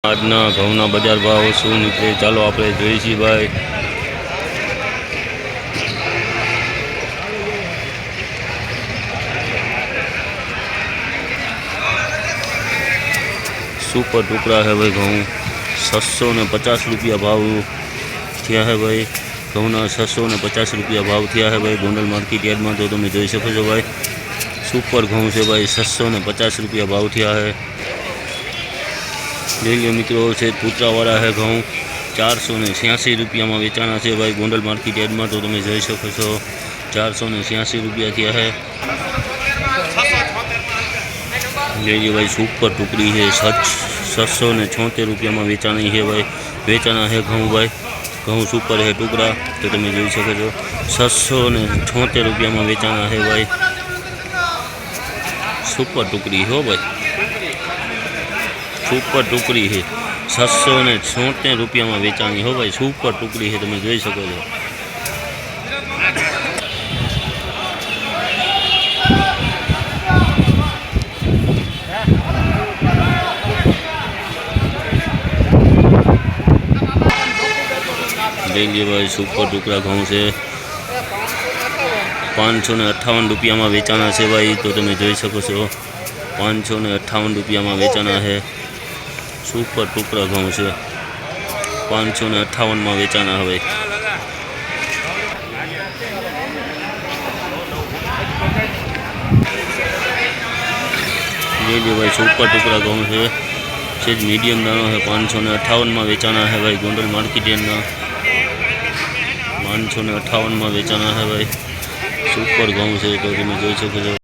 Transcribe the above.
આજના ઘઉંના બજાર ભાવ શું નીકળે ચાલો આપણે જોઈએ છીએ ભાઈ। सुपर टुकड़ा है भाई घऊँ 650 रुपया भाव थया है भाई। घऊना 650 रुपया भाव थया है भाई गोंडल मार्केट यार्ड में। तो तुम जोई सको छो भाई सुपर घऊँ से भाई 650 रुपया भाव थया है। ले लो मित्रों से पुत्रावाड़ा है घऊँ 486 रुपया में वेचाना है भाई गोंडल मार्केट यार्ड में। तो तुम जोई सको छो 486 रुपया थया है। ले लो भाई सुपर टुकड़ी है 676 रुपया में वेचानी है भाई। वेचाना है घऊँ भाई घऊँ सुपर है टुकड़ा। तो तुम जोई सको छो 676 रुपया में वेचाना है भाई। सुपर टुकड़ी हो भाई सुपर टुकड़ी है 676 रुपया में वेचानी हो भाई। सुपर टुकड़ी है तुम जोई सको छो। ले लीजिए भाई सुपर टुकड़ा घऊँ से 558 रुपया में वेचाना है भाई। तो तुम जोई सको छो 558 रुपया में वेचाना है। सुपर टुकड़ा घऊँ से 558 में वेचाना है भाई। ले लीजिए भाई सुपर टुकड़ा घऊँ से सेज मीडियम दाना है 558 में वेचाना है भाई गोंडल मार्केट में। 558 में वेचाना है भाई सुपर घऊँ से। तो तुम जोई सको छो।